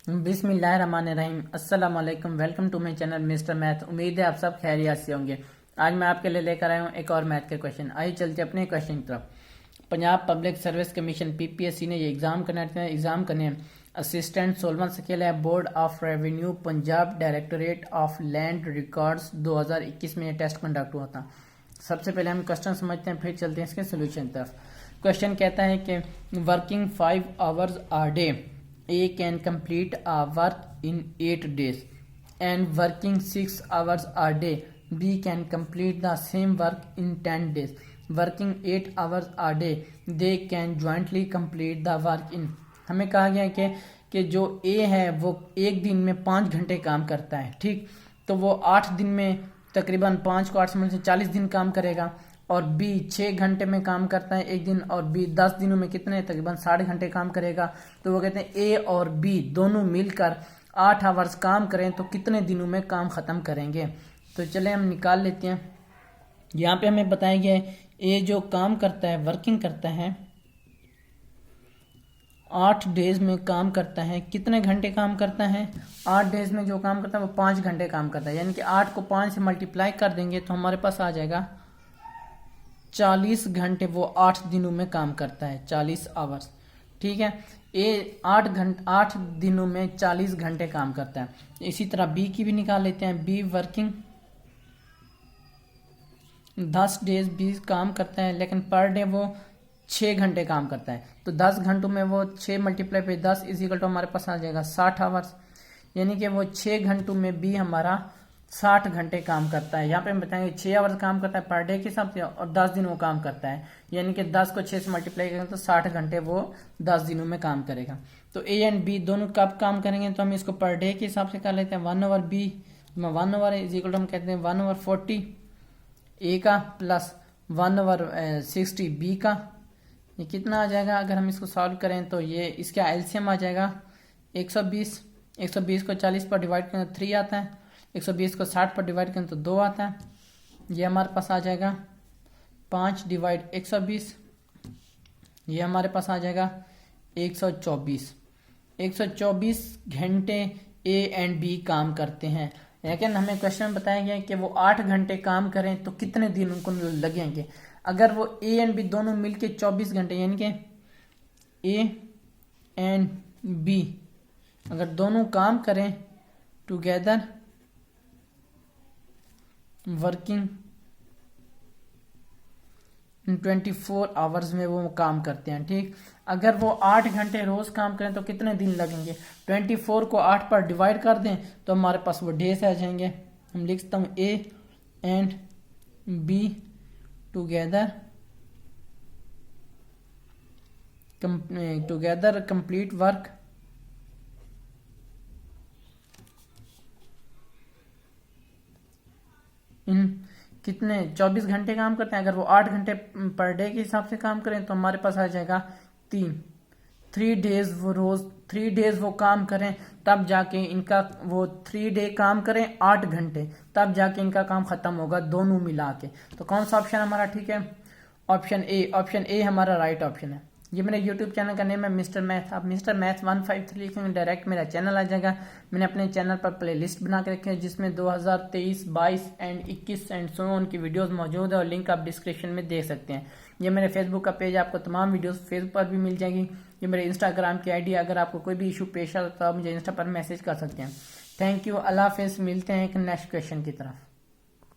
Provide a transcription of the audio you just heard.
बिस्मिल्लाहिर्रहमानिर्रहीम। अस्सलाम वालेकुम। Welcome to my channel Mister Math. उम्मीद है आप सब खैरियत से होंगे। आज मैं आपके लिए लेकर आया हूँ एक और मैथ के क्वेश्चन। आइए चलते अपने क्वेश्चन की तरफ। Punjab public service commission PPSC ने ये एग्जाम करने असिस्टेंट सोलवन स्केल है। Board of revenue Punjab directorate of land records 2021 में ये टेस्ट कंडक्ट हुआ था। सबसे पहले हम क्वेश्चन समझते हैं, फिर चलते हैं इसके सोल्यूशन की तरफ। क्वेश्चन कहता है कि working 5 hours a day A can complete a work in 8 days, and working 6 hours a day B can complete the same work in 10 days. Working 8 hours a day they can jointly complete the work in। हमें कहा गया है कि जो A है वो एक दिन में 5 घंटे काम करता है, ठीक। तो वो 8 दिन में तकरीबन 5 को 8 से 40 दिन काम करेगा, और बी 6 घंटे में काम करता है एक दिन, और बी 10 दिनों में कितने तकरीबन 60 घंटे काम करेगा। तो वो कहते हैं ए और बी दोनों मिलकर 8 आवर्स काम करें तो कितने दिनों में काम खत्म करेंगे। तो चले हम निकाल लेते हैं। यहाँ पे हमें बताया गया है ए जो काम करता है, वर्किंग करता है 8 डेज में काम करता है। कितने घंटे काम करता है? 8 डेज में जो काम करता है वो 5 घंटे काम करता है। यानी कि 8 को 5 से मल्टीप्लाई कर देंगे तो हमारे पास आ जाएगा 40 घंटे। वो 8 दिनों में काम करता है, 40 आवर्स, ठीक है। ए 8 दिनों में 40 घंटे काम करता है। इसी तरह बी की भी निकाल लेते हैं। बी वर्किंग 10 डेज बी काम करता है, लेकिन पर डे वो 6 घंटे काम करता है। तो 10 घंटों में वो 6 मल्टीप्लाई पे 10 इजिकल टू हमारे पास आ जाएगा 60 आवर्स। यानी कि वो 6 घंटों में बी हमारा 60 घंटे काम करता है। यहाँ पे हम बताएंगे 6 आवर्स काम करता है पर डे के हिसाब से, और 10 दिन वो काम करता है। यानी कि 10 को 6 से मल्टीप्लाई करेंगे तो 60 घंटे वो 10 दिनों में काम करेगा। तो ए एंड बी दोनों कब काम करेंगे, तो हम इसको पर डे के हिसाब से कर लेते हैं। 1 over B 1 over is equal to हम कहते हैं 1 ओवर 40 ए का प्लस 1 ओवर 60 बी का। ये कितना आ जाएगा अगर हम इसको सॉल्व करें तो ये इसका एलसीएम आ जाएगा 120। 120 को 40 पर डिवाइड करें तो 3 आता है। 120 को 60 पर डिवाइड करें तो 2 आता है। ये हमारे पास आ जाएगा 5 डिवाइड 120, ये हमारे पास आ जाएगा 124। 124 घंटे ए एंड बी काम करते हैं। लेकिन हमें क्वेश्चन में बताया गया है कि वो 8 घंटे काम करें तो कितने दिन उनको लगेंगे। अगर वो ए एंड बी दोनों मिलके 24 घंटे, यानी कि ए एंड बी अगर दोनों काम करें टुगेदर वर्किंग 24 आवर्स में वो काम करते हैं, ठीक। अगर वो 8 घंटे रोज काम करें तो कितने दिन लगेंगे। 24 को 8 पर डिवाइड कर दें तो हमारे पास वो डेज आ जाएंगे। हम लिख सकता हूँ A and be together complete work in कितने 24 घंटे काम करते हैं। अगर वो 8 घंटे पर डे के हिसाब से काम करें तो हमारे पास आ जाएगा 3 डेज। वो रोज 3 डेज वो काम करें तब जाके इनका वो 3 डे काम करें 8 घंटे तब जाके इनका काम खत्म होगा दोनों मिला के। तो कौन सा ऑप्शन हमारा ठीक है? Option A. ऑप्शन ए हमारा राइट ऑप्शन है। ये मेरे यूट्यूब चैनल का नेम है मिस्टर मैथ। आप मिस्टर मैथ 153 लिखेंगे डायरेक्ट मेरा चैनल आ जाएगा। मैंने अपने चैनल पर प्ले लिस्ट बना के रखी है जिसमें 2023, 22 एंड 21 एंड सो ऑन की वीडियोस मौजूद है, और लिंक आप डिस्क्रिप्शन में देख सकते हैं। ये मेरे फेसबुक का पेज, आपको तमाम वीडियोस फेसबुक पर भी मिल जाएगी। ये मेरे इंस्टाग्राम की आईडी, अगर आपको कोई भी इशू पेश आता तो आप मुझे इंस्टा पर मैसेज कर सकते हैं। थैंक यू, अल्लाह हाफिज़। मिलते हैं एक नेक्स्ट क्वेश्चन की तरफ।